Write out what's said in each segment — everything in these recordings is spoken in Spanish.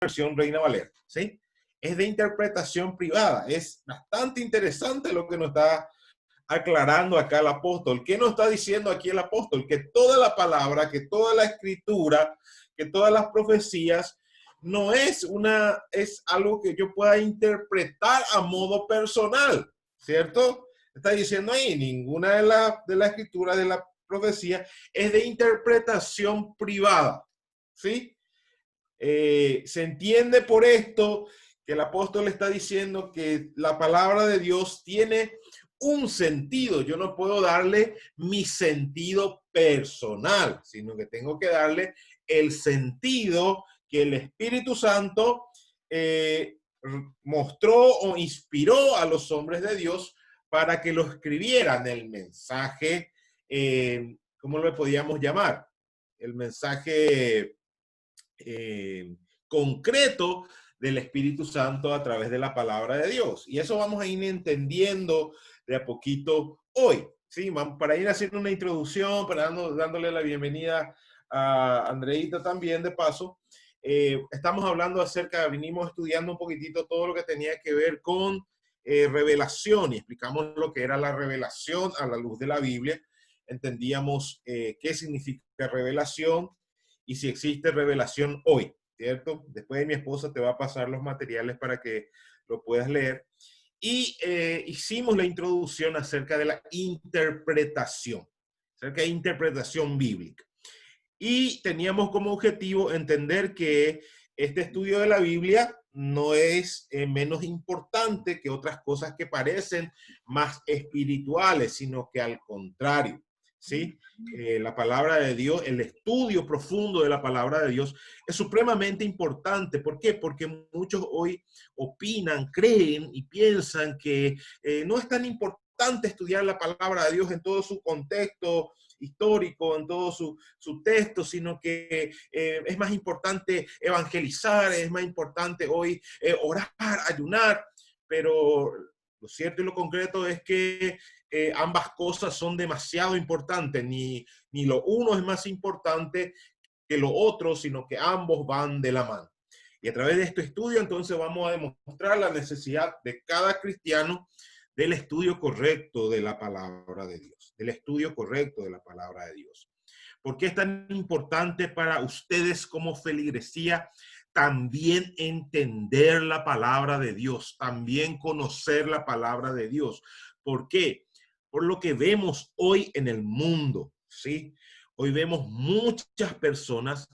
versión Reina Valera, ¿sí? Es de interpretación privada. Es bastante interesante lo que nos está aclarando acá el apóstol. ¿Qué nos está diciendo aquí el apóstol? Que toda la palabra, que toda la escritura, que todas las profecías no es es algo que yo pueda interpretar a modo personal, ¿cierto? Está diciendo ahí, ninguna de la escritura, de la profecía, es de interpretación privada, ¿sí? Se entiende por esto que el apóstol está diciendo que la palabra de Dios tiene un sentido. Yo no puedo darle mi sentido personal, sino que tengo que darle el sentido que el Espíritu Santo mostró o inspiró a los hombres de Dios para que lo escribieran. El mensaje, ¿cómo lo podíamos llamar? El mensaje concreto del Espíritu Santo a través de la palabra de Dios. Y eso vamos a ir entendiendo de a poquito hoy. ¿Sí? Para ir haciendo una introducción, para dándole la bienvenida a Andreita también de paso. Estamos hablando venimos estudiando un poquitito todo lo que tenía que ver con revelación y explicamos lo que era la revelación a la luz de la Biblia. Entendíamos qué significa revelación, y si existe revelación hoy, ¿cierto? Después mi esposa te va a pasar los materiales para que lo puedas leer. Y hicimos la introducción acerca de la interpretación, acerca de interpretación bíblica. Y teníamos como objetivo entender que este estudio de la Biblia no es menos importante que otras cosas que parecen más espirituales, sino que al contrario, ¿sí? La palabra de Dios, el estudio profundo de la palabra de Dios es supremamente importante. ¿Por qué? Porque muchos hoy opinan, creen y piensan que no es tan importante estudiar la palabra de Dios en todo su contexto histórico, en todo su texto, sino que es más importante evangelizar, es más importante hoy orar, ayunar, pero lo cierto y lo concreto es que ambas cosas son demasiado importantes, ni lo uno es más importante que lo otro, sino que ambos van de la mano. Y a través de este estudio, entonces, vamos a demostrar la necesidad de cada cristiano del estudio correcto de la palabra de Dios, del estudio correcto de la palabra de Dios. ¿Por qué es tan importante para ustedes como feligresía también entender la palabra de Dios, también conocer la palabra de Dios? ¿Por qué? Por lo que vemos hoy en el mundo, ¿sí? Hoy vemos muchas personas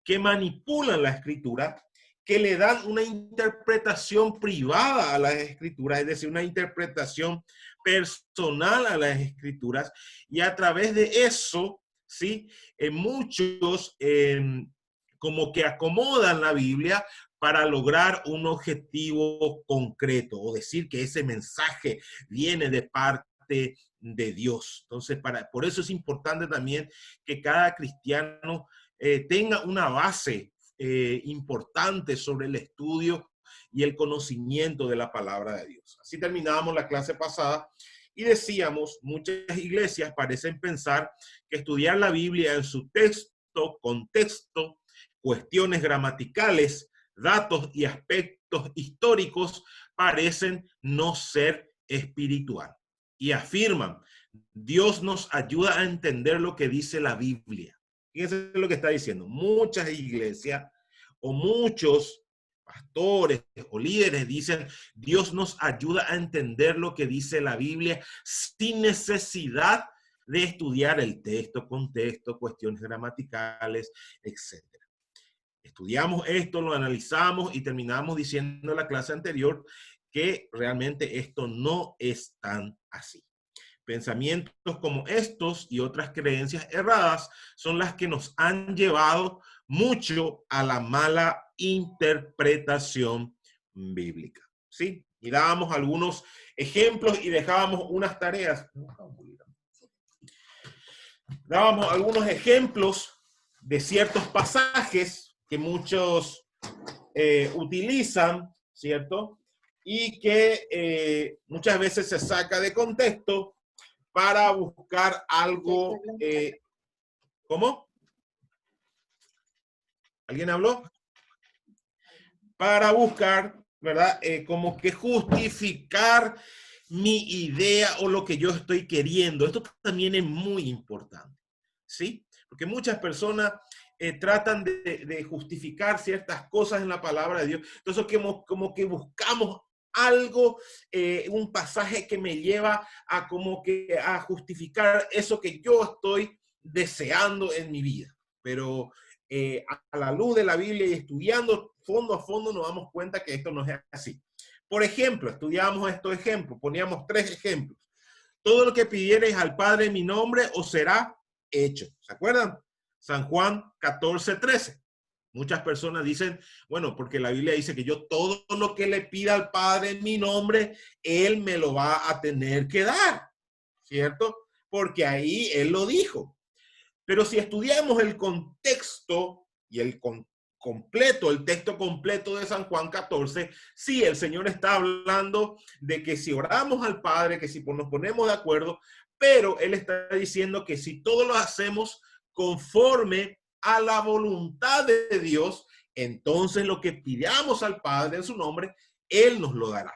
que manipulan la escritura, que le dan una interpretación privada a las escrituras, es decir, una interpretación personal a las escrituras, y a través de eso, ¿sí? Muchos como que acomodan la Biblia para lograr un objetivo concreto, o decir que ese mensaje viene de parte de Dios. Entonces, por eso es importante también que cada cristiano tenga una base importante sobre el estudio y el conocimiento de la palabra de Dios. Así terminábamos la clase pasada y decíamos, muchas iglesias parecen pensar que estudiar la Biblia en su texto, contexto, cuestiones gramaticales, datos y aspectos históricos parecen no ser espiritual. Y afirman, Dios nos ayuda a entender lo que dice la Biblia. Fíjense lo que está diciendo. Muchas iglesias o muchos pastores o líderes dicen, Dios nos ayuda a entender lo que dice la Biblia sin necesidad de estudiar el texto, contexto, cuestiones gramaticales, etc. Estudiamos esto, lo analizamos y terminamos diciendo en la clase anterior que realmente esto no es tan así. Pensamientos como estos y otras creencias erradas son las que nos han llevado mucho a la mala interpretación bíblica. ¿Sí? Y dábamos algunos ejemplos y dejábamos unas tareas. Dábamos algunos ejemplos de ciertos pasajes que muchos utilizan, ¿cierto? Y que muchas veces se saca de contexto para buscar algo. ¿Cómo? ¿Alguien habló? para buscar, ¿verdad? Como que justificar mi idea o lo que yo estoy queriendo. Esto también es muy importante, ¿sí? Porque muchas personas tratan de justificar ciertas cosas en la palabra de Dios. Entonces, como que buscamos algo, un pasaje que me lleva a como que a justificar eso que yo estoy deseando en mi vida. Pero a la luz de la Biblia y estudiando fondo a fondo nos damos cuenta que esto no es así. Por ejemplo, estudiamos estos ejemplos, poníamos 3 ejemplos. Todo lo que pidiereis al Padre en mi nombre os será hecho. ¿Se acuerdan? San Juan 14:13. Muchas personas dicen, bueno, porque la Biblia dice que yo todo lo que le pida al Padre en mi nombre, Él me lo va a tener que dar, ¿cierto? Porque ahí Él lo dijo. Pero si estudiamos el contexto y el completo, el texto completo de San Juan 14, sí, el Señor está hablando de que si oramos al Padre, que si nos ponemos de acuerdo, pero Él está diciendo que si todos lo hacemos conforme a la voluntad de Dios, entonces lo que pidamos al Padre en su nombre, Él nos lo dará.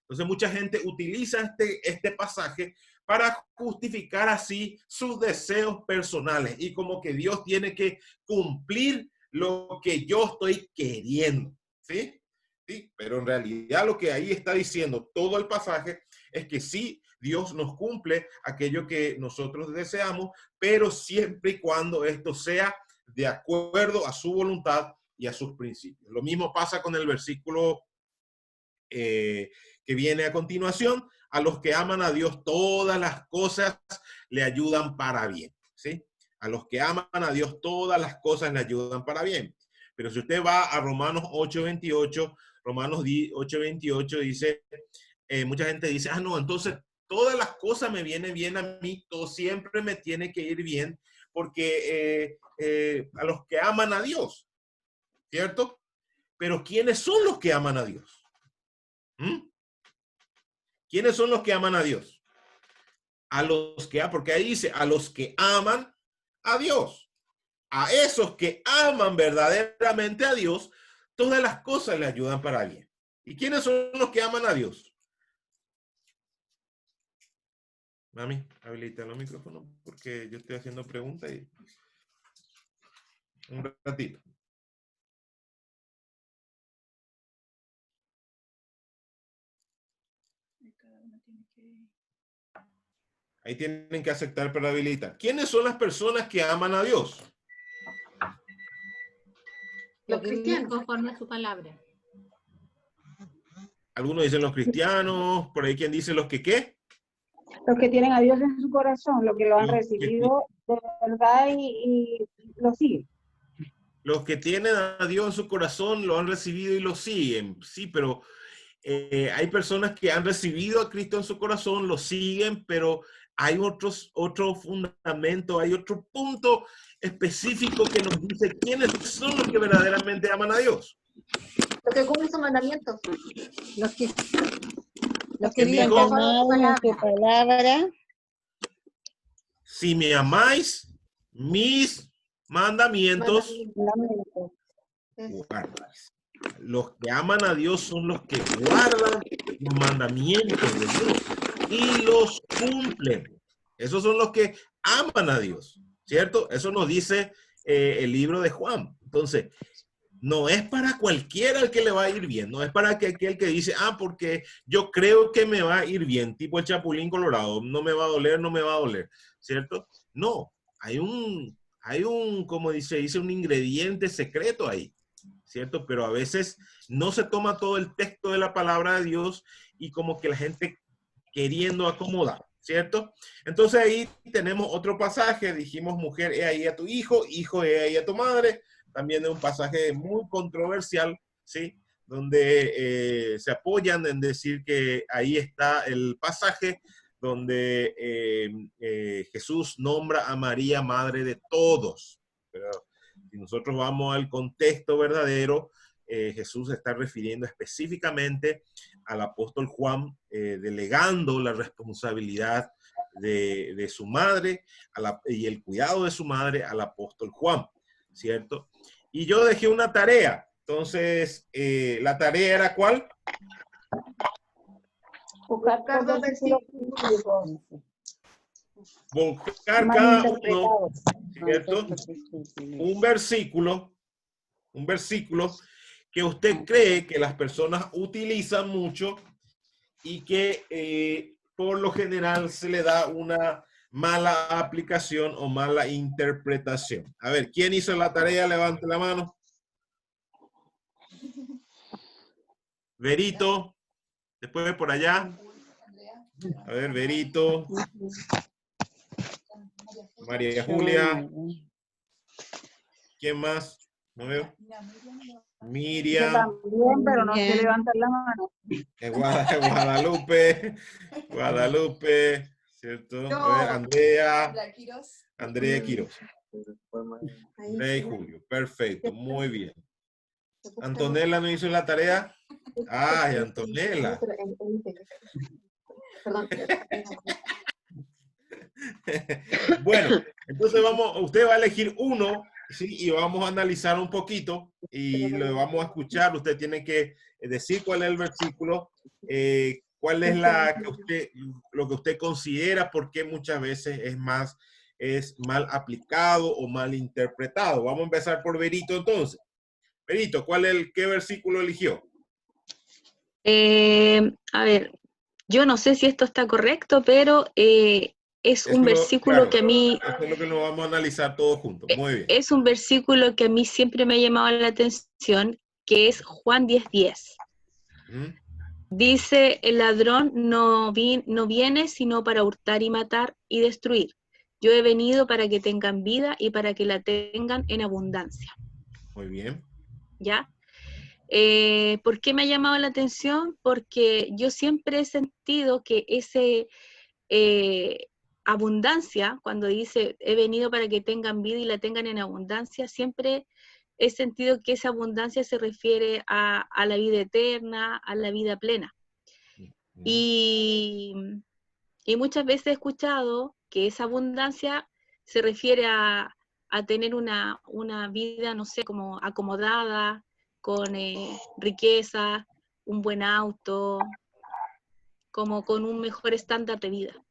Entonces mucha gente utiliza este pasaje para justificar así sus deseos personales y como que Dios tiene que cumplir lo que yo estoy queriendo, ¿sí? Sí, pero en realidad lo que ahí está diciendo todo el pasaje es que sí, Dios nos cumple aquello que nosotros deseamos, pero siempre y cuando esto sea de acuerdo a su voluntad y a sus principios. Lo mismo pasa con el versículo que viene a continuación. A los que aman a Dios, todas las cosas le ayudan para bien, ¿sí? A los que aman a Dios, todas las cosas le ayudan para bien. Pero si usted va a Romanos 8:28, Romanos 8:28 dice, mucha gente dice, ah, no, entonces todas las cosas me vienen bien a mí, todo siempre me tiene que ir bien, porque a los que aman a Dios, ¿cierto? Pero ¿quiénes son los que aman a Dios? ¿Mm? ¿Quiénes son los que aman a Dios? A los que, porque ahí dice, a los que aman a Dios. A esos que aman verdaderamente a Dios, todas las cosas le ayudan para bien. ¿Y quiénes son los que aman a Dios? Mami, habilita el micrófono porque yo estoy haciendo preguntas y un ratito. Ahí tienen que aceptar para habilitar. ¿Quiénes son las personas que aman a Dios? Los cristianos. Conforme a su palabra. Algunos dicen los cristianos, por ahí quien dice los que ¿qué? Los que tienen a Dios en su corazón, los que lo han recibido de verdad y lo siguen. Los que tienen a Dios en su corazón lo han recibido y lo siguen, sí, pero hay personas que han recibido a Cristo en su corazón, lo siguen, pero hay otro fundamento, hay otro punto específico que nos dice quiénes son los que verdaderamente aman a Dios. Los que cumplen su mandamiento. Los que viven conforme a su palabra. Si me amáis, mis mandamientos guardáis. Los que aman a Dios son los que guardan los mandamientos de Dios y los cumplen. Esos son los que aman a Dios, ¿cierto? Eso nos dice el libro de Juan. Entonces, no es para cualquiera el que le va a ir bien, no es para aquel que dice, ah, porque yo creo que me va a ir bien, tipo el Chapulín Colorado, no me va a doler, no me va a doler, ¿cierto? No, hay un, como dice un ingrediente secreto ahí, ¿cierto? Pero a veces no se toma todo el texto de la palabra de Dios y como que la gente queriendo acomodar, ¿cierto? Entonces ahí tenemos otro pasaje, dijimos, mujer, he ahí a tu hijo, hijo, he ahí a tu madre. También es un pasaje muy controversial, ¿sí? Donde se apoyan en decir que ahí está el pasaje donde Jesús nombra a María madre de todos. Pero si nosotros vamos al contexto verdadero, Jesús está refiriendo específicamente al apóstol Juan, delegando la responsabilidad de su madre y el cuidado de su madre al apóstol Juan, ¿cierto? Y yo dejé una tarea Entonces, ¿la tarea era cuál? Buscar Buscar dos dos versículos versículos bíblicos Buscar mal cada uno, interpretados. ¿cierto? Un versículo que usted cree que las personas utilizan mucho y que por lo general se le da una mala aplicación o mala interpretación. A ver, ¿quién hizo la tarea? Levante la mano. Verito, después por allá. A ver, Verito. María Julia. ¿Quién más? No veo. Yo Miriam. también, pero no se levantan la mano. Guadalupe. Guadalupe. ¿Cierto? A ver, Andrea. Andrea Quiroz. Andrea y Julio. Perfecto. Muy bien. Antonella no hizo la tarea. Ay, Antonella. Perdón. Bueno, entonces usted va a elegir uno, ¿sí? Y vamos a analizar un poquito y lo vamos a escuchar. Usted tiene que decir cuál es el versículo, cuál es lo que usted considera, porque muchas veces es mal aplicado o mal interpretado. Vamos a empezar por Verito entonces. Verito, ¿qué versículo eligió? A ver, yo no sé si esto está correcto, pero es un versículo Claro, que a mí, esto es lo que lo vamos a analizar todos juntos. Muy bien. es un versículo que a mí siempre me ha llamado la atención, que es Juan 10:10. ¿Mm? Dice, el ladrón no viene sino para hurtar y matar y destruir. Yo he venido para que tengan vida y para que la tengan en abundancia. Muy bien. ¿Ya? ¿Por qué me ha llamado la atención? Porque yo siempre he sentido que ese abundancia, cuando dice he venido para que tengan vida y la tengan en abundancia, siempre he sentido que esa abundancia se refiere a la vida eterna, a la vida plena. Y muchas veces he escuchado que esa abundancia se refiere a tener una vida, no sé, como acomodada, con riqueza, un buen auto, como con un mejor estándar de vida.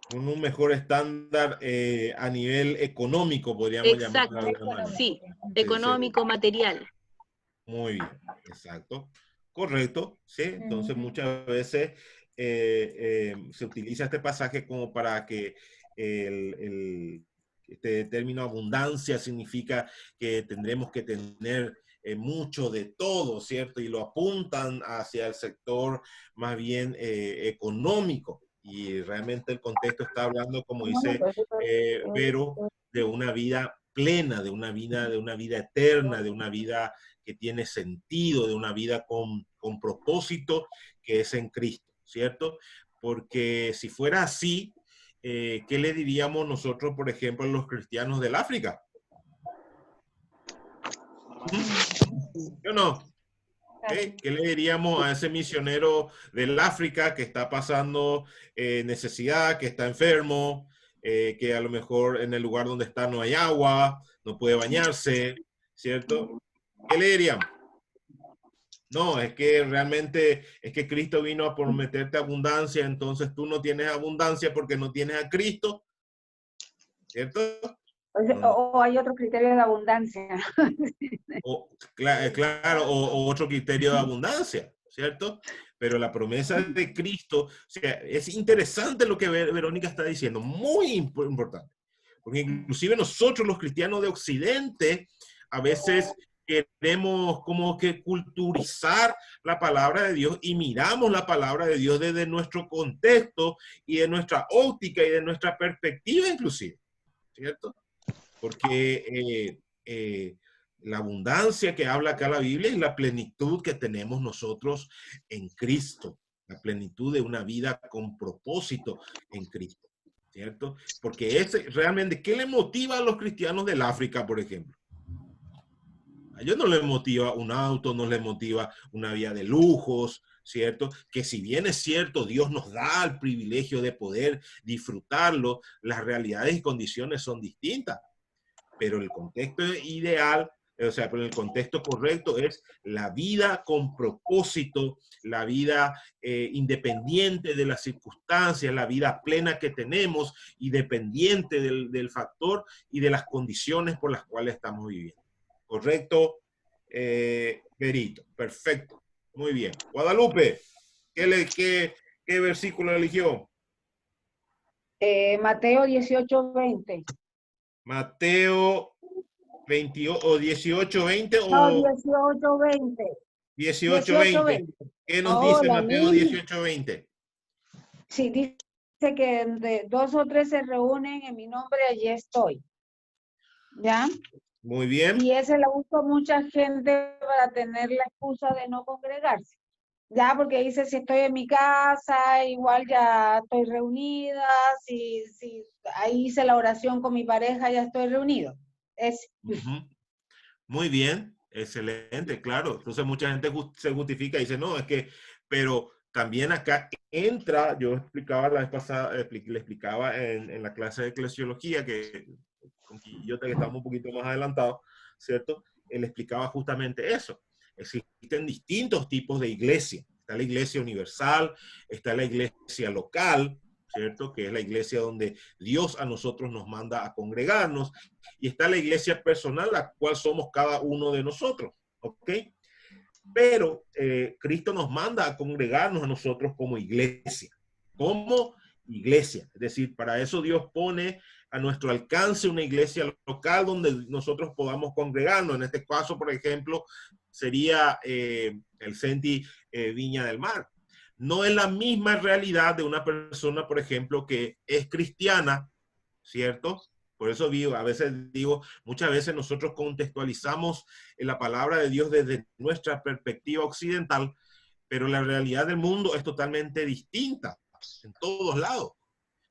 Con un mejor estándar a nivel económico, podríamos llamarlo de alguna manera. Sí, Sí, económico, material. Muy bien, exacto. Correcto, sí. Entonces muchas veces se utiliza este pasaje como para que este término abundancia significa que tendremos que tener mucho de todo, ¿cierto? Y lo apuntan hacia el sector más bien económico. Y realmente el contexto está hablando, como dice Vero, de una vida plena, de una vida eterna, de una vida que tiene sentido, de una vida con propósito, que es en Cristo, ¿cierto? Porque si fuera así, ¿qué le diríamos nosotros, por ejemplo, a los cristianos del África? ¿Sí o no? ¿Okay? ¿Qué le diríamos a ese misionero del África que está pasando necesidad, que está enfermo, que a lo mejor en el lugar donde está no hay agua, no puede bañarse, ¿cierto? ¿Qué le diríamos? No, es que realmente es que Cristo vino a prometerte abundancia, entonces tú no tienes abundancia porque no tienes a Cristo, ¿cierto? O hay otro criterio de abundancia. Claro, o otro criterio de abundancia, ¿cierto? Pero la promesa de Cristo, o sea, es interesante lo que Verónica está diciendo, muy importante, porque inclusive nosotros los cristianos de Occidente a veces queremos como que culturizar la palabra de Dios y miramos la palabra de Dios desde nuestro contexto y de nuestra óptica y de nuestra perspectiva inclusive, ¿cierto? Porque la abundancia que habla acá la Biblia es la plenitud que tenemos nosotros en Cristo, la plenitud de una vida con propósito en Cristo, ¿cierto? Porque realmente, ¿qué le motiva a los cristianos del África, por ejemplo? A ellos no les motiva un auto, no les motiva una vida de lujos, ¿cierto? Que si bien es cierto, Dios nos da el privilegio de poder disfrutarlo, las realidades y condiciones son distintas. Pero el contexto ideal o sea, pero en el contexto correcto es la vida con propósito, la vida independiente de las circunstancias, la vida plena que tenemos y dependiente del factor y de las condiciones por las cuales estamos viviendo. ¿Correcto? Berito, perfecto. Muy bien. Guadalupe, ¿qué versículo eligió? Mateo 18:20. Mateo 28, o 18, 20 No, o 18:20. 18, 20. ¿Qué nos dice Hola, Mateo niña. 18, 20? Sí, dice que donde 2 o 3 se reúnen en mi nombre, allí estoy. ¿Ya? Muy bien. Y ese lo usa mucha gente para tener la excusa de no congregarse. Ya, porque dice, si estoy en mi casa, igual ya estoy reunida, si ahí hice la oración con mi pareja, ya estoy reunido. Muy bien, excelente, claro. Entonces mucha gente se justifica y dice, no, es que, pero también acá entra, yo explicaba la vez pasada, le explicaba en la clase de eclesiología, que con Quillote, que estamos un poquito más adelantados, ¿cierto? Él explicaba justamente eso. Existen distintos tipos de iglesia. Está la iglesia universal, está la iglesia local, ¿cierto? Que es la iglesia donde Dios a nosotros nos manda a congregarnos, y está la iglesia personal, la cual somos cada uno de nosotros, ¿ok? Pero Cristo nos manda a congregarnos a nosotros como iglesia, es decir, para eso Dios pone a nuestro alcance una iglesia local donde nosotros podamos congregarnos. En este caso, por ejemplo, sería el CENTI Viña del Mar. No es la misma realidad de una persona, por ejemplo, que es cristiana, ¿cierto? Por eso a veces digo, muchas veces nosotros contextualizamos la palabra de Dios desde nuestra perspectiva occidental, pero la realidad del mundo es totalmente distinta en todos lados,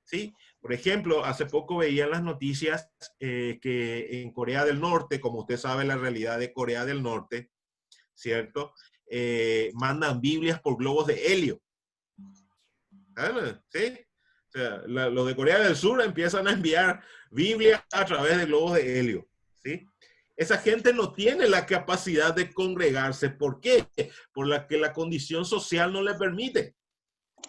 ¿sí? Por ejemplo, hace poco veía en las noticias que en Corea del Norte, como usted sabe la realidad de Corea del Norte, ¿cierto? Mandan Biblias por globos de helio. ¿Sí? O sea, los de Corea del Sur empiezan a enviar Biblias a través de globos de helio, ¿sí? Esa gente no tiene la capacidad de congregarse. ¿Por qué? Por la que la condición social no le permite,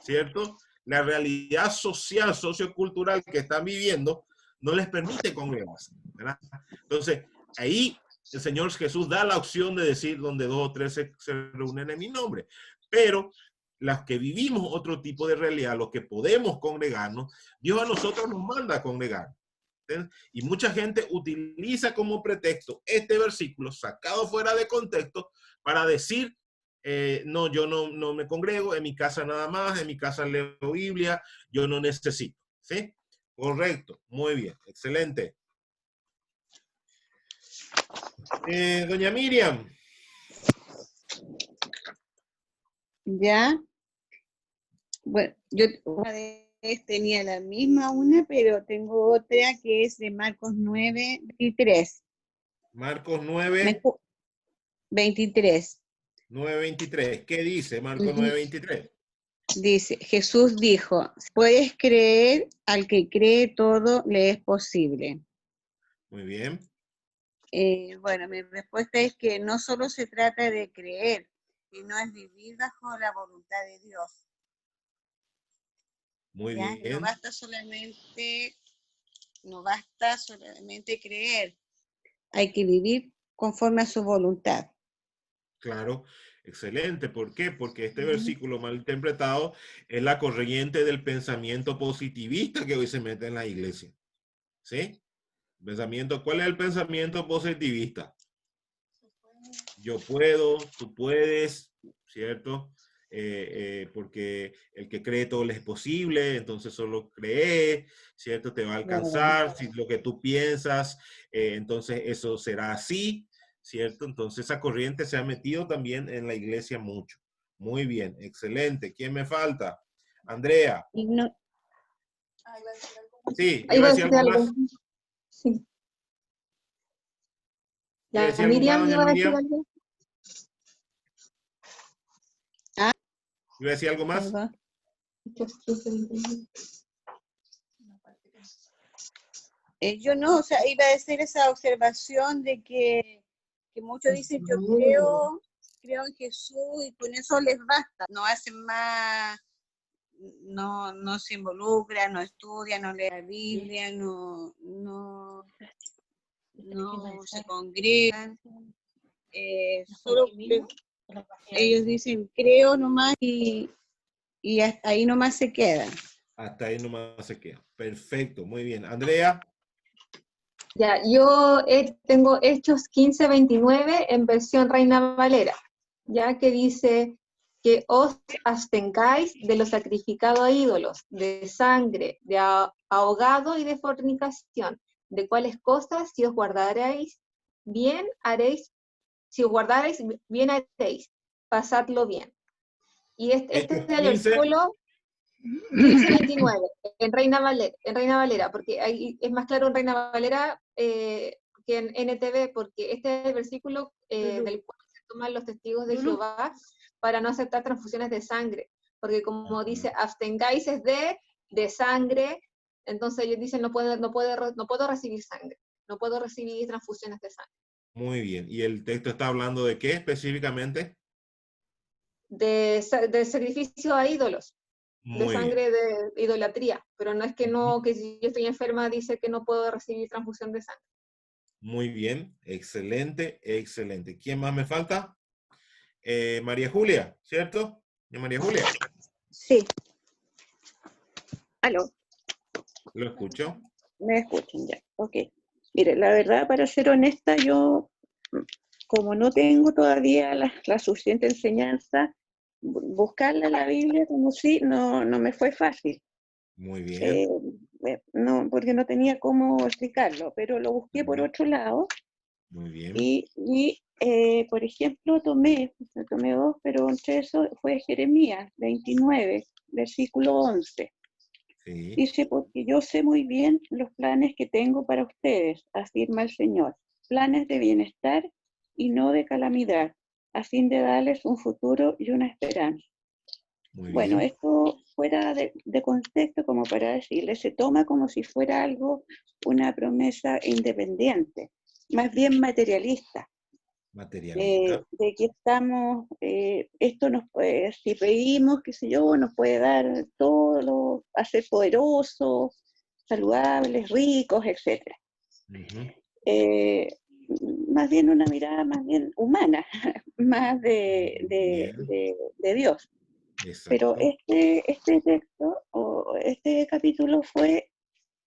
¿cierto? La realidad social, sociocultural que están viviendo no les permite congregarse, ¿verdad? Entonces, ahí el Señor Jesús da la opción de decir donde 2 o 3 se reúnen en mi nombre. Pero las que vivimos otro tipo de realidad, los que podemos congregarnos, Dios a nosotros nos manda a congregar. Y mucha gente utiliza como pretexto este versículo sacado fuera de contexto para decir, no, yo no me congrego, en mi casa nada más, en mi casa leo Biblia, yo no necesito. ¿Sí? Correcto, muy bien, excelente. Doña Miriam. Ya. Bueno, yo una vez tenía la misma pero tengo otra que es de Marcos 9:23. Marcos 9. 23. 9:23. ¿Qué dice Marcos 9:23? Dice, Jesús dijo, puedes creer, al que cree todo le es posible. Muy bien. Bueno, mi respuesta es que no solo se trata de creer, sino es vivir bajo la voluntad de Dios. Muy ¿Ya? bien. No basta solamente creer, hay que vivir conforme a su voluntad. Claro, excelente. ¿Por qué? Porque este versículo mal interpretado es la corriente del pensamiento positivista que hoy se mete en la iglesia. ¿Sí? ¿Cuál es el pensamiento positivista? Yo puedo, tú puedes, ¿cierto? Porque el que cree todo le es posible, entonces solo cree, ¿cierto? Te va a alcanzar, si lo que tú piensas, entonces eso será así, ¿cierto? Entonces esa corriente se ha metido también en la iglesia mucho. Muy bien, excelente. ¿Quién me falta? Andrea. Sí, iba a decir algo más. Sí. ¿Iba a La decir algo más, Miriam doña iba a decir Miriam? algo. ¿Iba a decir algo más? Yo no, o sea, iba a decir esa observación de que que muchos dicen, yo creo en Jesús y con eso les basta, no hacen más, no se involucran, no estudian, no leen la Biblia, no se congregan, solo ellos dicen creo nomás y hasta ahí nomás se quedan. Hasta ahí nomás se queda. Perfecto, muy bien. Andrea. Ya, yo tengo Hechos 15:29 en versión Reina Valera, ya que dice que os abstengáis de lo sacrificado a ídolos, de sangre, de ahogado y de fornicación, de cuáles cosas si os guardaréis, bien haréis, si os guardaréis, bien haréis, pasadlo bien. Y este Hechos es el 15. versículo 15:29 en Reina Valera, porque ahí es más claro en Reina Valera que en NTV, porque este es el versículo del cual se toman los testigos de Jehová para no aceptar transfusiones de sangre, porque como dice, abstengáis es de sangre, entonces ellos dicen no puedo recibir sangre, no puedo recibir transfusiones de sangre. Muy bien. ¿Y el texto está hablando de qué específicamente? De sacrificio a ídolos. De Muy bien. sangre de idolatría, pero no es que que si yo estoy enferma dice que no puedo recibir transfusión de sangre. Muy bien, excelente, excelente. ¿Quién más me falta? María Julia, ¿cierto? María Julia. Sí. ¿Aló? Lo escucho. Me escuchan ya, ok. Mire, la verdad, para ser honesta, yo, como no tengo todavía la suficiente enseñanza, buscarla en la Biblia como si no me fue fácil. Muy bien. No, porque no tenía cómo explicarlo, pero lo busqué por otro lado. Muy bien. Y por ejemplo, tomé dos, pero entre eso fue Jeremías 29, versículo 11. Sí. Dice, porque yo sé muy bien los planes que tengo para ustedes, afirma el Señor, planes de bienestar y no de calamidad, a fin de darles un futuro y una esperanza. Muy Bueno, bien. esto fuera de contexto, como para decirle, se toma como si fuera algo, una promesa independiente, más bien materialista. Materialista. De que estamos, esto nos puede, si pedimos, qué sé yo, nos puede dar todo, hacer poderosos, saludables, ricos, etc. Más bien una mirada más bien humana, más de Dios. Exacto. Pero este texto, o este capítulo fue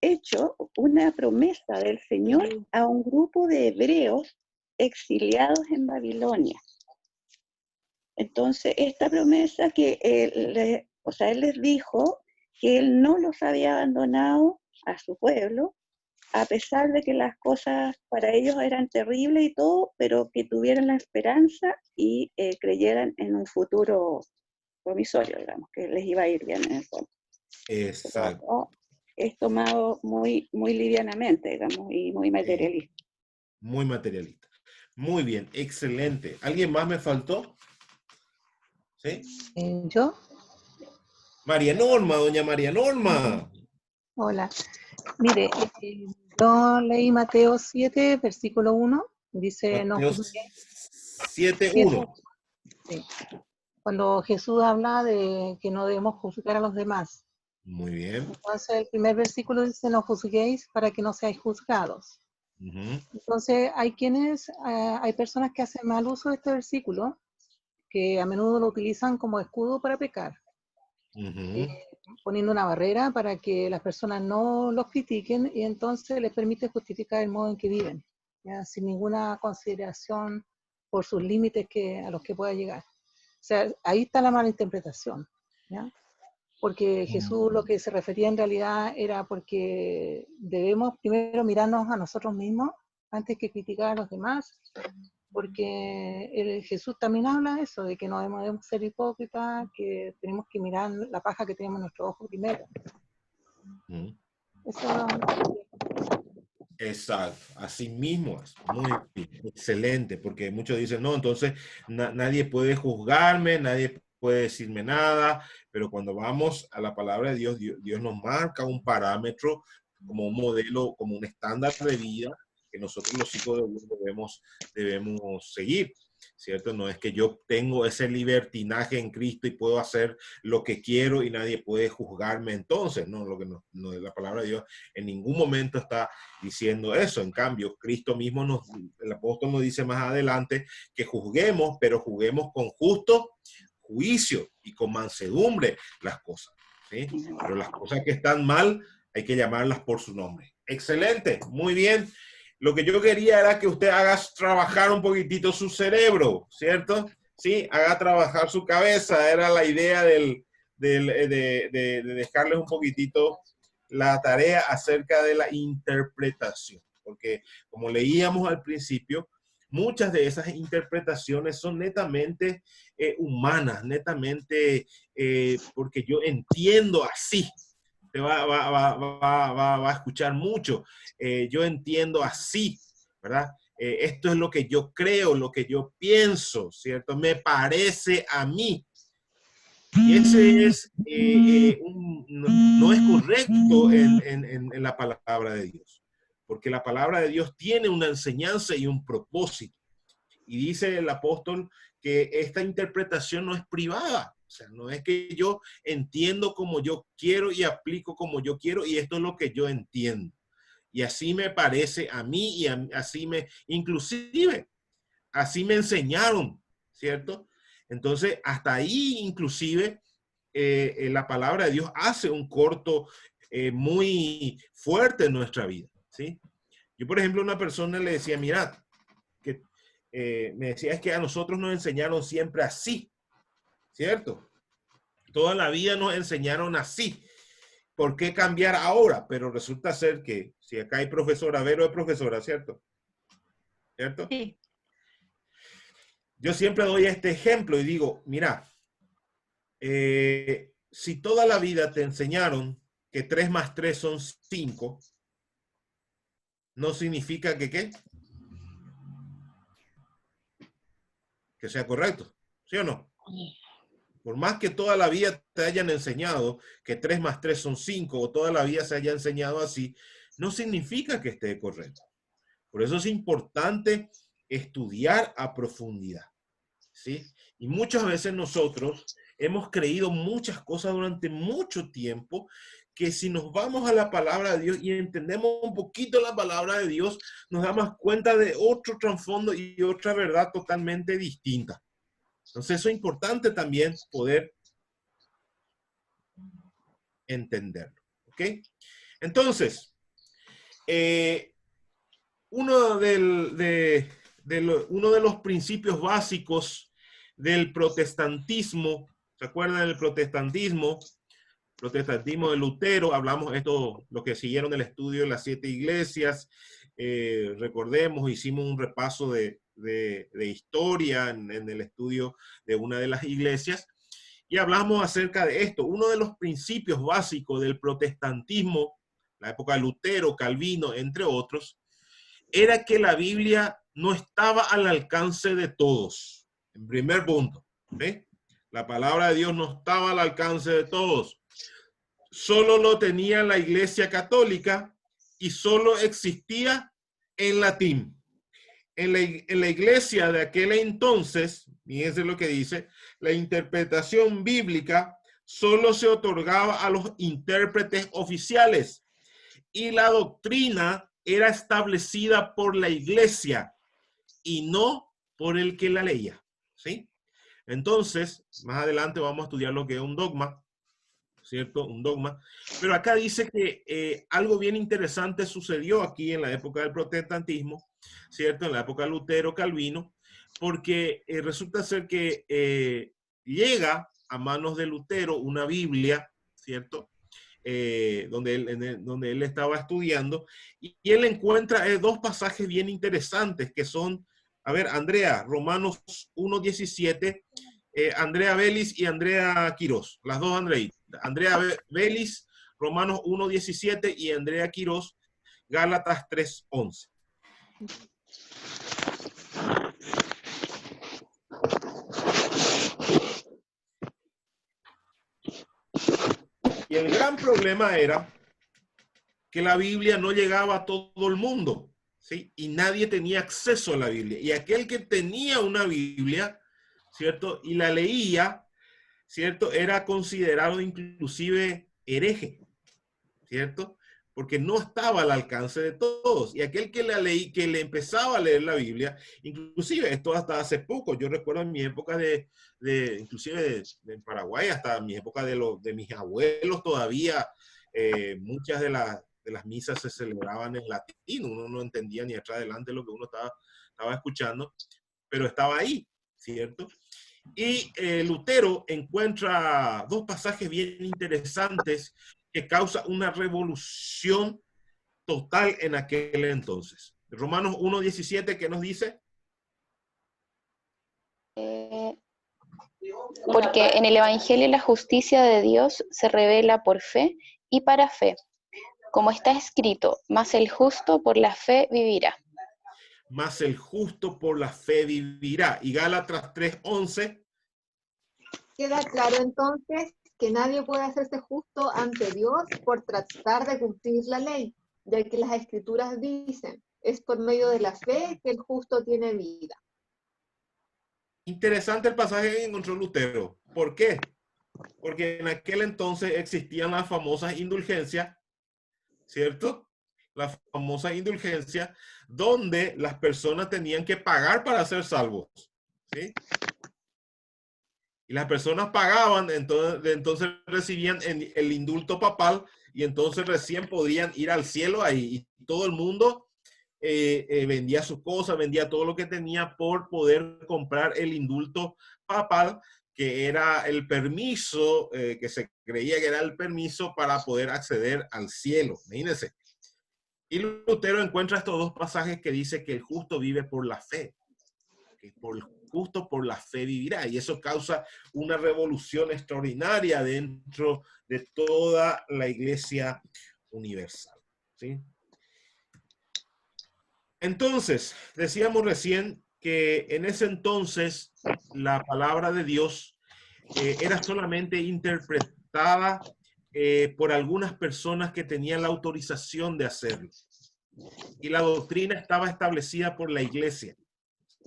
hecho una promesa del Señor a un grupo de hebreos exiliados en Babilonia. Entonces, esta promesa que él les dijo que él no los había abandonado a su pueblo, a pesar de que las cosas para ellos eran terribles y todo, pero que tuvieran la esperanza y creyeran en un futuro promisorio, digamos, que les iba a ir bien en el fondo. Exacto. Pero es tomado muy, muy livianamente, digamos, y muy materialista. Muy materialista. Muy bien, excelente. ¿Alguien más me faltó? ¿Sí? ¿Yo? María Norma, doña María Norma. Hola. Mire, yo leí Mateo 7, versículo 1. Dice, no Mateo juzguéis. 7:1. Sí. Cuando Jesús habla de que no debemos juzgar a los demás. Muy bien. Entonces, el primer versículo dice, no juzguéis para que no seáis juzgados. Entonces, hay personas que hacen mal uso de este versículo, que a menudo lo utilizan como escudo para pecar. Poniendo una barrera para que las personas no los critiquen y entonces les permite justificar el modo en que viven, ¿ya? Sin ninguna consideración por sus límites a los que pueda llegar. O sea, ahí está la mala interpretación, ¿ya? Porque Jesús lo que se refería en realidad era porque debemos primero mirarnos a nosotros mismos antes que criticar a los demás, porque Jesús también habla de eso, de que no debemos ser hipócritas, que tenemos que mirar la paja que tenemos en nuestro ojo primero. Eso. Exacto, así mismo es. Muy bien, excelente, porque muchos dicen, no, entonces nadie puede juzgarme, nadie puede decirme nada, pero cuando vamos a la palabra de Dios, Dios nos marca un parámetro como un modelo, como un estándar de vida que nosotros los hijos de Dios debemos seguir, ¿cierto? No es que yo tengo ese libertinaje en Cristo y puedo hacer lo que quiero y nadie puede juzgarme entonces, no, la palabra de Dios en ningún momento está diciendo eso. En cambio, Cristo mismo el apóstol nos dice más adelante que juzguemos, pero juguemos con justo juicio y con mansedumbre las cosas, ¿sí? Pero las cosas que están mal hay que llamarlas por su nombre. Excelente, muy bien. Lo que yo quería era que usted haga trabajar un poquitito su cerebro, ¿cierto? Sí, haga trabajar su cabeza. Era la idea de dejarles un poquitito la tarea acerca de la interpretación. Porque como leíamos al principio, muchas de esas interpretaciones son netamente humanas, netamente porque yo entiendo así. Te va a escuchar mucho. Yo entiendo así, ¿verdad? Esto es lo que yo creo, lo que yo pienso, ¿cierto? Me parece a mí. Y ese es, no es correcto en la palabra de Dios, porque la palabra de Dios tiene una enseñanza y un propósito. Y dice el apóstol que esta interpretación no es privada. O sea, no es que yo entiendo como yo quiero y aplico como yo quiero y esto es lo que yo entiendo. Y así me parece a mí y inclusive, así me enseñaron, ¿cierto? Entonces, hasta ahí inclusive la palabra de Dios hace un corto muy fuerte en nuestra vida, ¿sí? Yo, por ejemplo, a una persona le decía, mirad, que me decía, es que a nosotros nos enseñaron siempre así, ¿cierto? Toda la vida nos enseñaron así. ¿Por qué cambiar ahora? Pero resulta ser que, si acá hay profesora, Vero es profesora, ¿cierto? ¿Cierto? Sí. Yo siempre doy este ejemplo y digo, mira, si toda la vida te enseñaron que 3 más 3 son 5, no significa que ¿qué? Que sea correcto, ¿sí o no? Por más que toda la vida te hayan enseñado que 3 más 3 son 5 o toda la vida se haya enseñado así, no significa que esté correcto. Por eso es importante estudiar a profundidad, ¿sí? Y muchas veces nosotros hemos creído muchas cosas durante mucho tiempo que si nos vamos a la palabra de Dios y entendemos un poquito la palabra de Dios, nos damos cuenta de otro trasfondo y otra verdad totalmente distinta. Entonces eso es importante también poder entenderlo, ¿ok? Entonces, uno de los principios básicos del protestantismo, ¿se acuerdan del protestantismo? Protestantismo de Lutero, hablamos esto, lo que siguieron el estudio de las 7 iglesias, recordemos, hicimos un repaso de historia en el estudio de una de las iglesias, y hablamos acerca de esto. Uno de los principios básicos del protestantismo, la época de Lutero, Calvino, entre otros, era que la Biblia no estaba al alcance de todos. En primer punto, ¿sí? La palabra de Dios no estaba al alcance de todos. Solo lo tenía la Iglesia Católica y solo existía en latín. En la iglesia de aquel entonces, fíjense lo que dice, la interpretación bíblica solo se otorgaba a los intérpretes oficiales y la doctrina era establecida por la iglesia y no por el que la leía, ¿sí? Entonces, más adelante vamos a estudiar lo que es un dogma, ¿cierto? Un dogma. Pero acá dice que algo bien interesante sucedió aquí en la época del protestantismo, ¿cierto? En la época de Lutero, Calvino, porque resulta ser que llega a manos de Lutero una Biblia, ¿cierto? Donde él estaba estudiando, y él encuentra 2 pasajes bien interesantes que son, a ver, Andrea, Romanos 1:17, Andrea Vélez y Andrea Quirós, las dos Andreitas. Andrea Vélez, Romanos 1:17 y Andrea Quirós, Gálatas 3:11. Y el gran problema era que la Biblia no llegaba a todo el mundo, ¿sí? Y nadie tenía acceso a la Biblia. Y aquel que tenía una Biblia, ¿cierto? Y la leía, ¿cierto? Era considerado inclusive hereje, ¿cierto? Porque no estaba al alcance de todos. Y aquel que la leí, que le empezaba a leer la Biblia, inclusive esto hasta hace poco, yo recuerdo en mi época inclusive en Paraguay, hasta mi época de mis abuelos todavía, muchas de las misas se celebraban en latín, uno no entendía ni atrás adelante lo que uno estaba escuchando, pero estaba ahí, ¿cierto? Y Lutero encuentra dos pasajes bien interesantes que causa una revolución total en aquel entonces. Romanos 1:17, ¿qué nos dice? Porque en el Evangelio la justicia de Dios se revela por fe y para fe, como está escrito, mas el justo por la fe vivirá. Mas el justo por la fe vivirá. Y Gálatas 3:11. Queda claro entonces que nadie puede hacerse justo ante Dios por tratar de cumplir la ley, ya que las escrituras dicen, es por medio de la fe que el justo tiene vida. Interesante el pasaje que encontró Lutero. ¿Por qué? Porque en aquel entonces existían las famosas indulgencias, ¿cierto? La famosa indulgencia donde las personas tenían que pagar para ser salvos, ¿sí? Y las personas pagaban, entonces recibían el indulto papal y entonces recién podían ir al cielo ahí. Y todo el mundo vendía sus cosas, vendía todo lo que tenía por poder comprar el indulto papal, que era el permiso, que se creía que era el permiso para poder acceder al cielo. Imagínense. Y Lutero encuentra estos dos pasajes que dice que el justo vive por la fe, que por el justo por la fe vivirá, y eso causa una revolución extraordinaria dentro de toda la Iglesia universal, ¿sí? Entonces, decíamos recién que en ese entonces la palabra de Dios era solamente interpretada por algunas personas que tenían la autorización de hacerlo. Y la doctrina estaba establecida por la iglesia,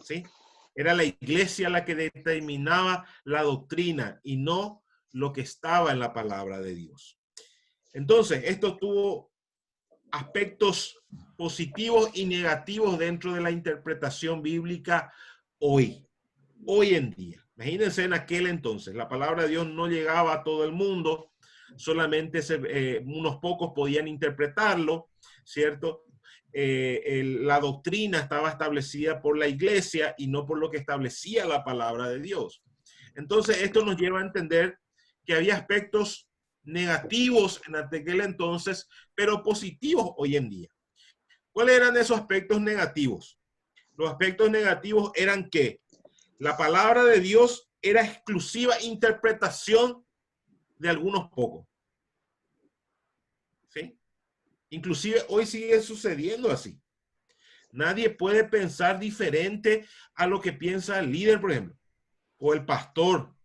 ¿sí? Era la iglesia la que determinaba la doctrina y no lo que estaba en la palabra de Dios. Entonces, esto tuvo aspectos positivos y negativos dentro de la interpretación bíblica hoy en día. Imagínense en aquel entonces, la palabra de Dios no llegaba a todo el mundo, solamente unos pocos podían interpretarlo, ¿cierto? La doctrina estaba establecida por la iglesia y no por lo que establecía la palabra de Dios. Entonces, esto nos lleva a entender que había aspectos negativos en aquel entonces, pero positivos hoy en día. ¿Cuáles eran esos aspectos negativos? Los aspectos negativos eran que la palabra de Dios era exclusiva interpretación de algunos pocos. ¿Sí? Inclusive hoy sigue sucediendo así. Nadie puede pensar diferente a lo que piensa el líder, por ejemplo, o el pastor.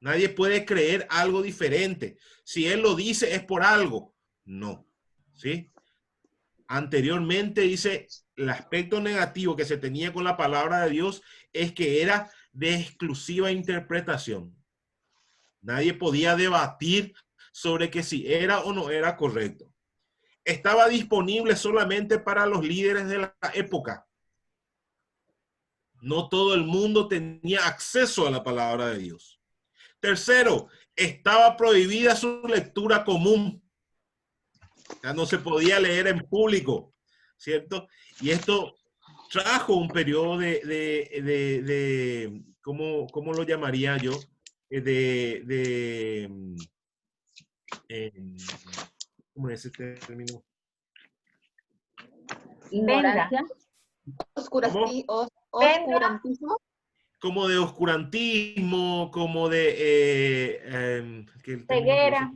Nadie puede creer algo diferente. Si él lo dice es por algo. No. ¿Sí? Anteriormente dice, el aspecto negativo que se tenía con la palabra de Dios es que era de exclusiva interpretación. Nadie podía debatir sobre que si era o no era correcto. Estaba disponible solamente para los líderes de la época. No todo el mundo tenía acceso a la palabra de Dios. Tercero, estaba prohibida su lectura común. Ya no se podía leer en público, ¿cierto? Y esto trajo un periodo ¿cómo lo llamaría yo? ¿Cómo es ese término? Ignorancia. Oscurantismo. Como de oscurantismo, como de Ceguera.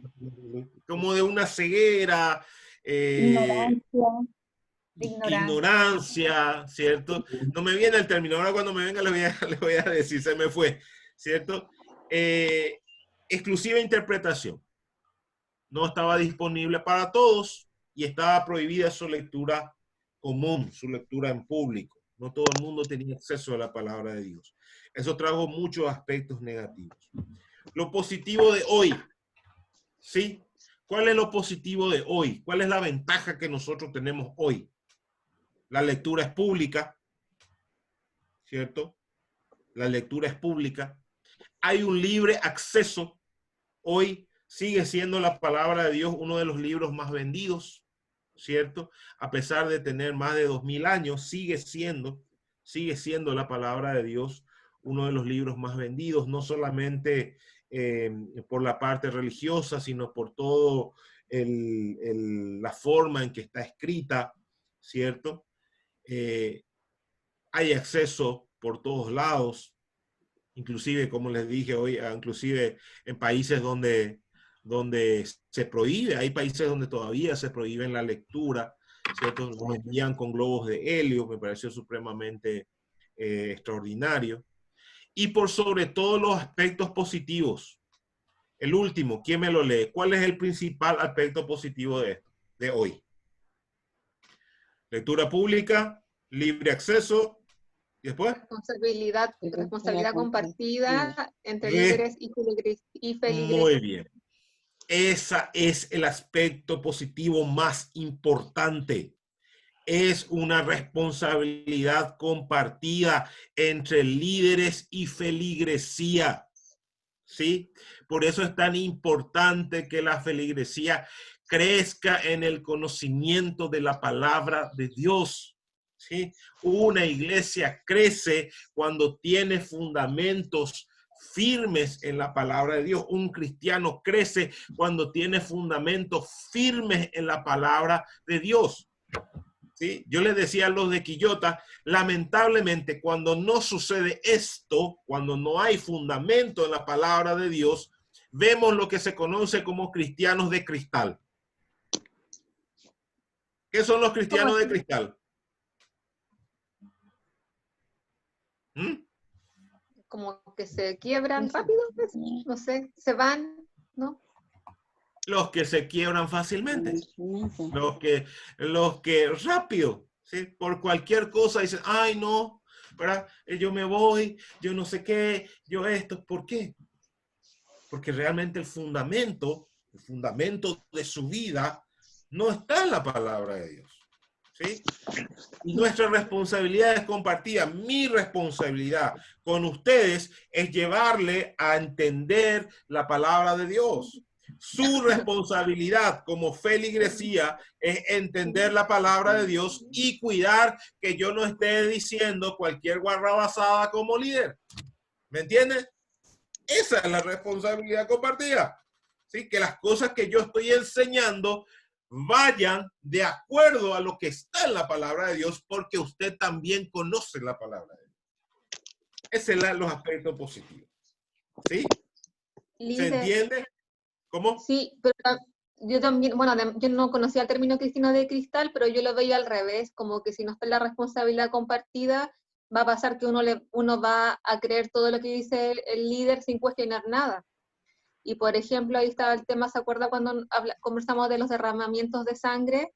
como de una ceguera, ignorancia, ¿cierto? No me viene el término, ahora cuando me venga le voy a decir, se me fue, ¿cierto? Exclusiva interpretación. No estaba disponible para todos y estaba prohibida su lectura común, su lectura en público. No todo el mundo tenía acceso a la palabra de Dios. Eso trajo muchos aspectos negativos. Lo positivo de hoy, ¿sí? ¿Cuál es lo positivo de hoy? ¿Cuál es la ventaja que nosotros tenemos hoy? La lectura es pública, ¿cierto? La lectura es pública. Hay un libre acceso. Hoy sigue siendo la palabra de Dios uno de los libros más vendidos, ¿cierto? A pesar de tener más de 2000 años, sigue siendo la palabra de Dios uno de los libros más vendidos, no solamente por la parte religiosa, sino por todo la forma en que está escrita, ¿cierto? Hay acceso por todos lados, inclusive, como les dije hoy, inclusive en países donde se prohíbe, hay países donde todavía se prohíbe la lectura, ¿cierto? Nos envían con globos de helio, me pareció supremamente extraordinario. Y por sobre todo los aspectos positivos. El último, ¿quién me lo lee? ¿Cuál es el principal aspecto positivo de esto, de hoy? Lectura pública, libre acceso, ¿y después? Responsabilidad compartida entre líderes y feligreses. Muy bien. Ese es el aspecto positivo más importante. Es una responsabilidad compartida entre líderes y feligresía, ¿sí? Por eso es tan importante que la feligresía crezca en el conocimiento de la palabra de Dios, ¿sí? Una iglesia crece cuando tiene fundamentos firmes en la palabra de Dios. Un cristiano crece cuando tiene fundamentos firmes en la palabra de Dios. ¿Sí? Yo les decía a los de Quillota, lamentablemente cuando no sucede esto, cuando no hay fundamento en la palabra de Dios, vemos lo que se conoce como cristianos de cristal. ¿Qué son los cristianos de cristal? ¿Mm? Como que se quiebran rápido, no sé, se van, ¿no? Los que se quiebran fácilmente. Los que rápido, ¿sí? Por cualquier cosa dicen, ay no, ¿verdad? Yo me voy, yo no sé qué, yo esto. ¿Por qué? Porque realmente el fundamento de su vida no está en la palabra de Dios, ¿sí? Y nuestra responsabilidad es compartida. Mi responsabilidad con ustedes es llevarle a entender la palabra de Dios. Su responsabilidad como feligresía es entender la palabra de Dios y cuidar que yo no esté diciendo cualquier guarrabasada como líder. ¿Me entiendes? Esa es la responsabilidad compartida. ¿Sí? Que las cosas que yo estoy enseñando vayan de acuerdo a lo que está en la palabra de Dios, porque usted también conoce la palabra de Dios. Ese es los aspectos positivos. ¿Sí? ¿Se entiende? ¿Cómo? Sí, pero yo también, bueno, yo no conocía el término cristiano de cristal, pero yo lo veía al revés, como que si no está la responsabilidad compartida, va a pasar que uno va a creer todo lo que dice el líder sin cuestionar nada. Y por ejemplo, ahí estaba el tema, ¿se acuerda cuando conversamos de los derramamientos de sangre?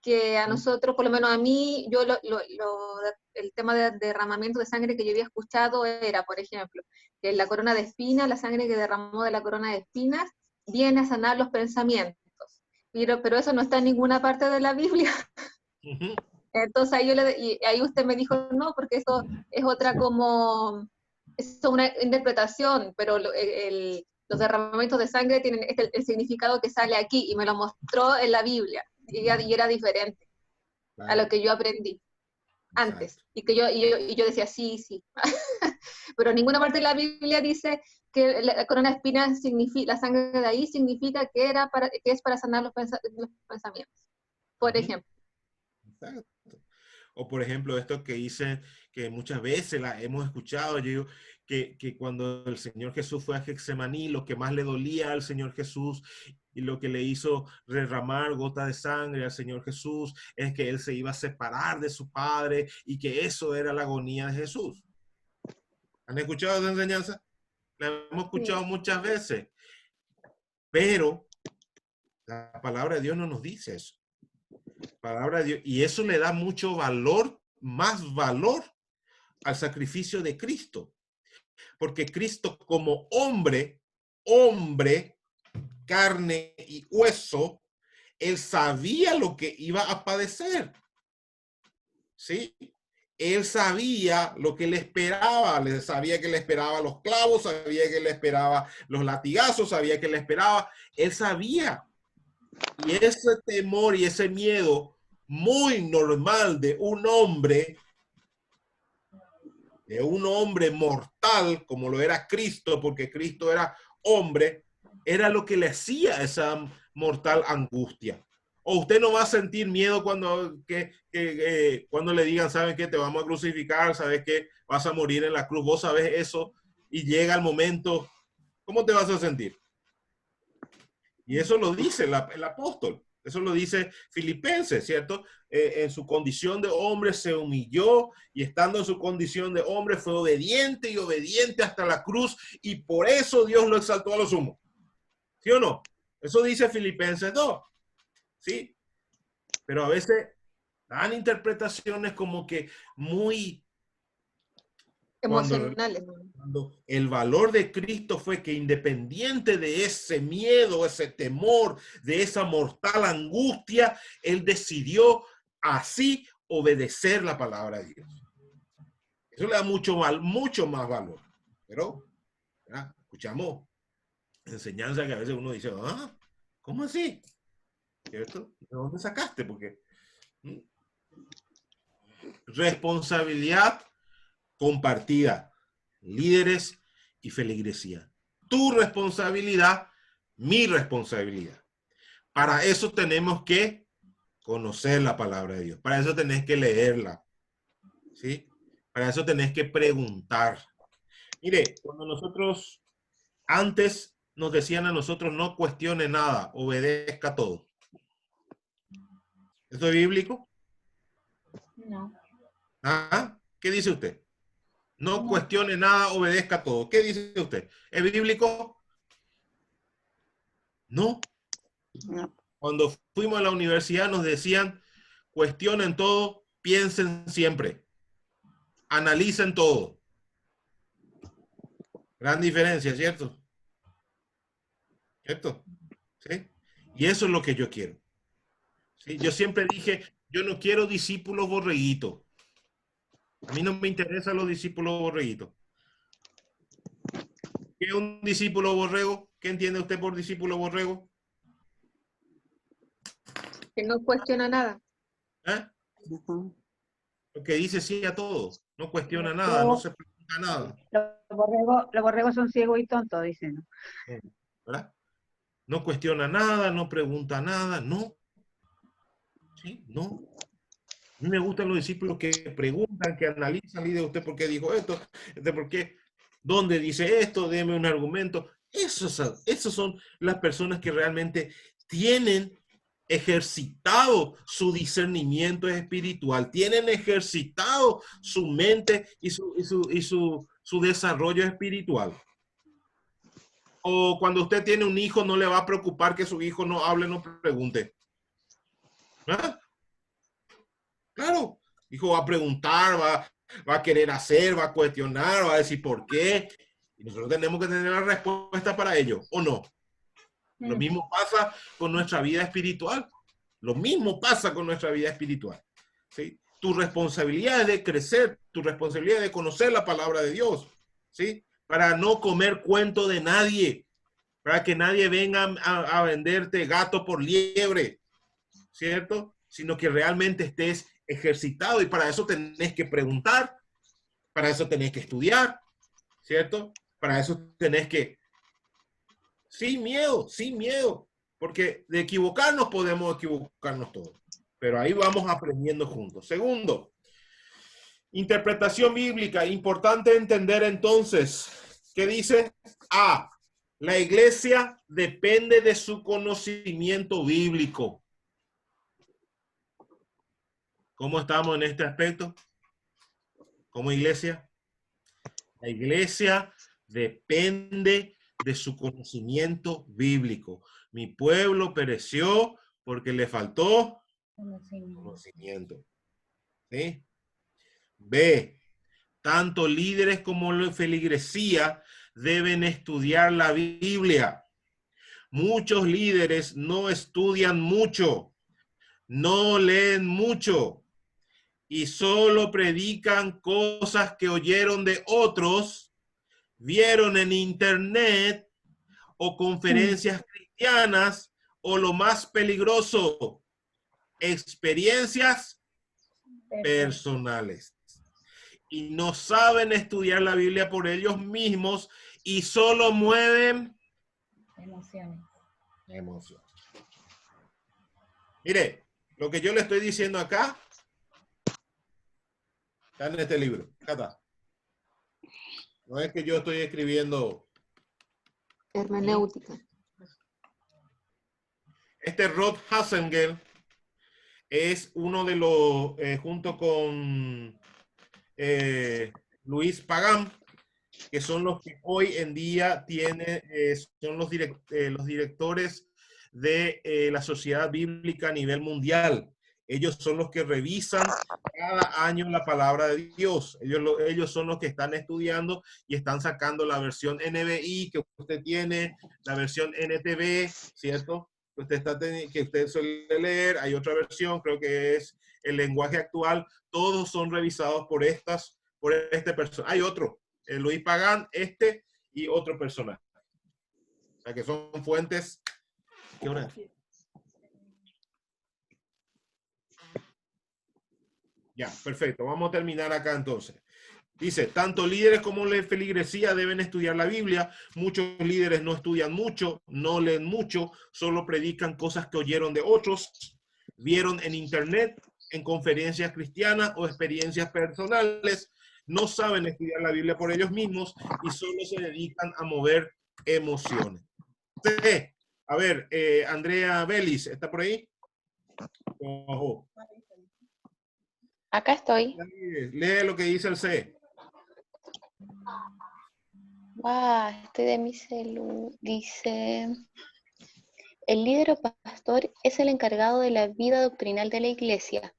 Que a nosotros, por lo menos a mí, yo el tema de derramamiento de sangre que yo había escuchado era, por ejemplo, que la corona de espinas, la sangre que derramó de la corona de espinas, viene a sanar los pensamientos. Pero eso no está en ninguna parte de la Biblia. Entonces ahí usted me dijo, no, porque eso es otra como, es una interpretación, pero los derramamientos de sangre tienen el significado que sale aquí, y me lo mostró en la Biblia. Y era diferente a lo que yo aprendí antes. Y que yo decía, sí. Pero ninguna parte de la Biblia dice que la corona de espinas significa, la sangre de ahí significa que es para sanar los pensamientos. Por ejemplo. Exacto. O por ejemplo, esto que dicen, que muchas veces la hemos escuchado, yo digo, que cuando el Señor Jesús fue a Getsemaní, lo que más le dolía al Señor Jesús y lo que le hizo derramar gotas de sangre al Señor Jesús es que Él se iba a separar de su Padre y que eso era la agonía de Jesús. ¿Han escuchado esa enseñanza? La hemos escuchado muchas veces. Pero la palabra de Dios no nos dice eso. Palabra de Dios. Y eso le da mucho valor, más valor al sacrificio de Cristo. Porque Cristo como hombre, carne y hueso, él sabía lo que iba a padecer. ¿Sí? Él sabía lo que le esperaba, sabía que le esperaba los clavos, sabía que le esperaba los latigazos, sabía que le esperaba, él sabía. Y ese temor y ese miedo muy normal de un hombre mortal, como lo era Cristo, porque Cristo era hombre, era lo que le hacía esa mortal angustia. O usted no va a sentir miedo cuando le digan, ¿sabes qué? Te vamos a crucificar, ¿sabes qué? Vas a morir en la cruz. Vos sabes eso y llega el momento, ¿cómo te vas a sentir? Y eso lo dice el apóstol. Eso lo dice Filipenses, ¿cierto? En su condición de hombre se humilló y estando en su condición de hombre fue obediente y obediente hasta la cruz y por eso Dios lo exaltó a lo sumo. ¿Sí o no? Eso dice Filipenses 2. ¿Sí? Pero a veces dan interpretaciones como que muy Emocionales. Cuando el valor de Cristo fue que independiente de ese miedo, ese temor, de esa mortal angustia, él decidió así obedecer la palabra de Dios. Eso le da mucho más valor. Pero, ¿verdad? Escuchamos enseñanza que a veces uno dice, ah, ¿cómo así? ¿Cierto? ¿De dónde sacaste? Porque responsabilidad compartida, líderes y feligresía. Tu responsabilidad, mi responsabilidad. Para eso tenemos que conocer la palabra de Dios. Para eso tenés que leerla. ¿Sí? Para eso tenés que preguntar. Mire, cuando nosotros antes nos decían a nosotros no cuestione nada, obedezca todo. ¿Esto es bíblico? No. ¿Ah? ¿Qué dice usted? No cuestione nada, obedezca todo. ¿Qué dice usted? ¿Es bíblico? No. No. Cuando fuimos a la universidad nos decían, cuestionen todo, piensen siempre, analicen todo. Gran diferencia, ¿cierto? ¿Cierto? ¿Sí? Y eso es lo que yo quiero. ¿Sí? Yo siempre dije, yo no quiero discípulos borreguitos. A mí no me interesan los discípulos borreguitos. ¿Qué es un discípulo borrego? ¿Qué entiende usted por discípulo borrego? Que no cuestiona nada. ¿Eh? Lo que dice sí a todo. No cuestiona nada, Luego, no se pregunta nada. los borregos son ciegos y tontos, dicen. ¿Verdad? No cuestiona nada, no pregunta nada, no. ¿Sí? No. A mí me gustan los discípulos que preguntan, que analizan, y de usted por qué dijo esto, de por qué, dónde dice esto, deme un argumento. Esos son las personas que realmente tienen ejercitado su discernimiento espiritual, tienen ejercitado su mente y su desarrollo espiritual. O cuando usted tiene un hijo, no le va a preocupar que su hijo no hable, no pregunte. ¿Ah? Claro, hijo va a preguntar, va a querer hacer, va a cuestionar, va a decir por qué. Y nosotros tenemos que tener la respuesta para ello, ¿o no? Lo mismo pasa con nuestra vida espiritual. Lo mismo pasa con nuestra vida espiritual. ¿Sí? Tu responsabilidad es de crecer, tu responsabilidad es de conocer la palabra de Dios. ¿Sí? Para no comer cuento de nadie, para que nadie venga a venderte gato por liebre, ¿cierto? Sino que realmente estés ejercitado y para eso tenés que preguntar, para eso tenés que estudiar, ¿cierto? Para eso tenés que, sin miedo, porque de equivocarnos podemos equivocarnos todos, pero ahí vamos aprendiendo juntos. Segundo, interpretación bíblica, importante entender entonces, ¿qué dice? A, la iglesia depende de su conocimiento bíblico. ¿Cómo estamos en este aspecto? Como iglesia. La iglesia depende de su conocimiento bíblico. Mi pueblo pereció porque le faltó Conocimiento. ¿Sí? B. Tanto líderes como la feligresía deben estudiar la Biblia. Muchos líderes no estudian mucho, no leen mucho y solo predican cosas que oyeron de otros, vieron en internet o conferencias cristianas, o lo más peligroso, experiencias personales. Y no saben estudiar la Biblia por ellos mismos y solo mueven emociones. Mire, lo que yo le estoy diciendo acá está en este libro. Acá está. No es que yo estoy escribiendo Hermenéutica. Este Rod Hassengel es uno de los, junto con Luis Pagán, que son los que hoy en día son los directores de la Sociedad Bíblica a nivel mundial. Ellos son los que revisan cada año la palabra de Dios. Ellos son los que están estudiando y están sacando la versión NBI que usted tiene, la versión NTV, ¿cierto? Que usted suele leer. Hay otra versión, creo que es el lenguaje actual. Todos son revisados por este personaje. Hay otro, Luis Pagán, y otro personaje. O sea, que son fuentes. ¿Qué hora es? Ya, perfecto. Vamos a terminar acá entonces. Dice, tanto líderes como la feligresía deben estudiar la Biblia. Muchos líderes no estudian mucho, no leen mucho, solo predican cosas que oyeron de otros, vieron en internet, en conferencias cristianas o experiencias personales. No saben estudiar la Biblia por ellos mismos y solo se dedican a mover emociones. C. A ver, Andrea Vélez, ¿está por ahí? Ojo. Acá estoy. Lee lo que dice el C. Estoy de mi celu. Dice, el líder o pastor es el encargado de la vida doctrinal de la iglesia.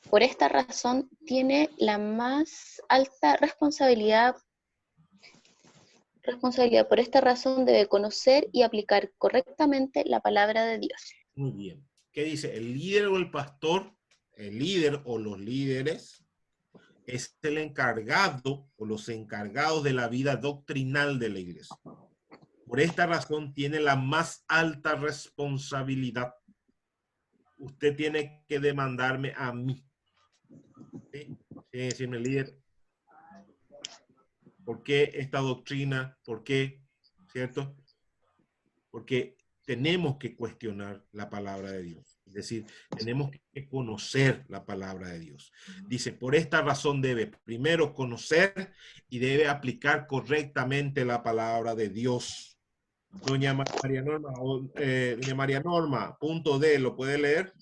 Por esta razón tiene la más alta responsabilidad. Por esta razón debe conocer y aplicar correctamente la palabra de Dios. Muy bien. ¿Qué dice? El líder o el pastor, el líder o los líderes, es el encargado o los encargados de la vida doctrinal de la iglesia. Por esta razón tiene la más alta responsabilidad. Usted tiene que demandarme a mí. ¿Sí? Tiene que decirme, líder, ¿por qué esta doctrina? ¿Por qué? ¿Cierto? Porque tenemos que cuestionar la palabra de Dios. Es decir, tenemos que conocer la palabra de Dios. Dice, por esta razón debe primero conocer y debe aplicar correctamente la palabra de Dios. Doña María Norma, punto D, ¿lo puede leer?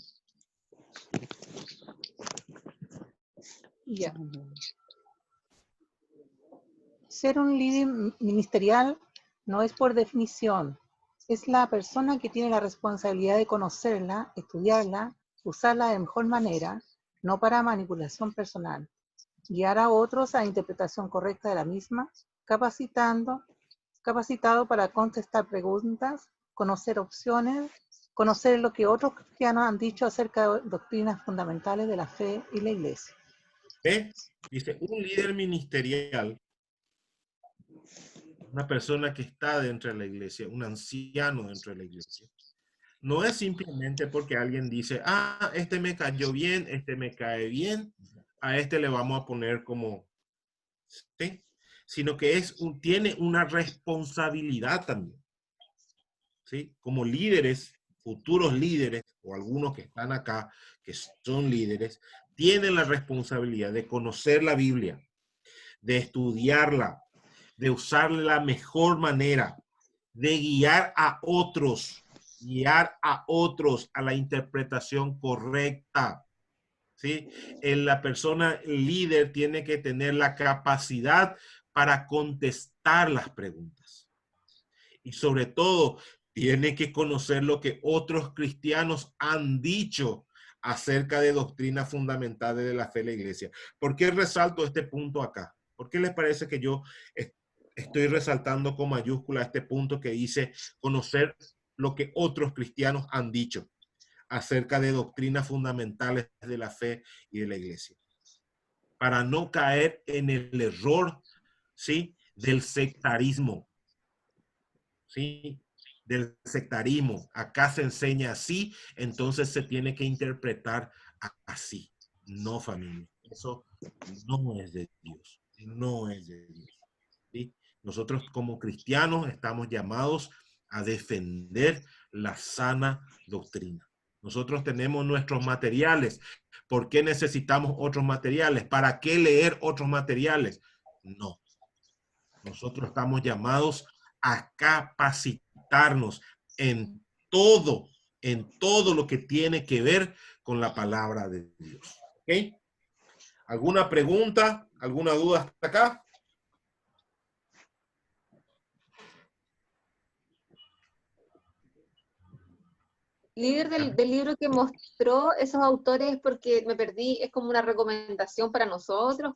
Ya. Ser un líder ministerial no es por definición. Es la persona que tiene la responsabilidad de conocerla, estudiarla, usarla de mejor manera, no para manipulación personal. Guiar a otros a la interpretación correcta de la misma, capacitado para contestar preguntas, conocer opciones, conocer lo que otros cristianos han dicho acerca de doctrinas fundamentales de la fe y la iglesia. ¿Ve? Dice, un líder ministerial, una persona que está dentro de la iglesia, un anciano dentro de la iglesia, no es simplemente porque alguien dice, este me cayó bien, este me cae bien, a este le vamos a poner como, ¿sí? Sino que tiene una responsabilidad también, ¿sí? Como líderes, futuros líderes, o algunos que están acá, que son líderes, tienen la responsabilidad de conocer la Biblia, de estudiarla, de usarla de la mejor manera, de guiar a otros a la interpretación correcta. ¿Sí? La persona líder tiene que tener la capacidad para contestar las preguntas. Y sobre todo, tiene que conocer lo que otros cristianos han dicho acerca de doctrinas fundamentales de la fe de la iglesia. ¿Por qué resalto este punto acá? ¿Por qué les parece que yo estoy resaltando con mayúscula este punto que dice conocer lo que otros cristianos han dicho acerca de doctrinas fundamentales de la fe y de la iglesia? Para no caer en el error, ¿sí?, del sectarismo, ¿sí?, del sectarismo. Acá se enseña así, entonces se tiene que interpretar así. No, familia, eso no es de Dios, no es de Dios, ¿sí? Nosotros como cristianos estamos llamados a defender la sana doctrina. Nosotros tenemos nuestros materiales. ¿Por qué necesitamos otros materiales? ¿Para qué leer otros materiales? No. Nosotros estamos llamados a capacitarnos en todo lo que tiene que ver con la palabra de Dios. ¿Ok? ¿Alguna pregunta? ¿Alguna duda hasta acá? Líder del libro que mostró esos autores, porque me perdí, es como una recomendación para nosotros.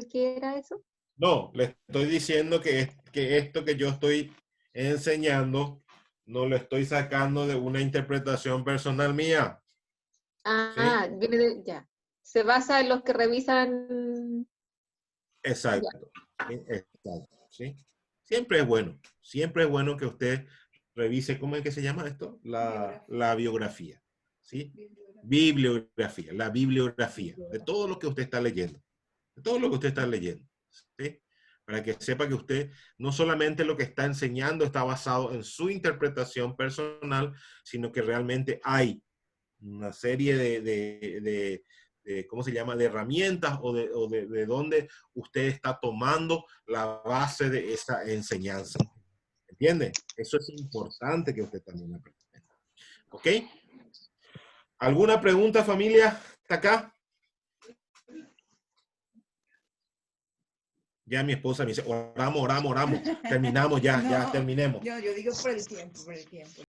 ¿Qué era eso? No, le estoy diciendo que esto que yo estoy enseñando no lo estoy sacando de una interpretación personal mía. Ah, ¿Sí? viene ya. Se basa en los que revisan. Exacto. Exacto. ¿Sí? Siempre es bueno que usted revise, ¿cómo es que se llama esto? La biografía. ¿Sí? Bibliografía, la bibliografía de todo lo que usted está leyendo. De todo lo que usted está leyendo. ¿Sí? Para que sepa que usted no solamente lo que está enseñando está basado en su interpretación personal, sino que realmente hay una serie de ¿cómo se llama?, de herramientas o de dónde usted está tomando la base de esa enseñanza. ¿Entiende? Eso es importante que usted también aprenda. ¿Ok? ¿Alguna pregunta, familia? ¿Hasta acá? Ya mi esposa me dice, oramos. Terminamos ya, No, ya terminemos. yo digo por el tiempo.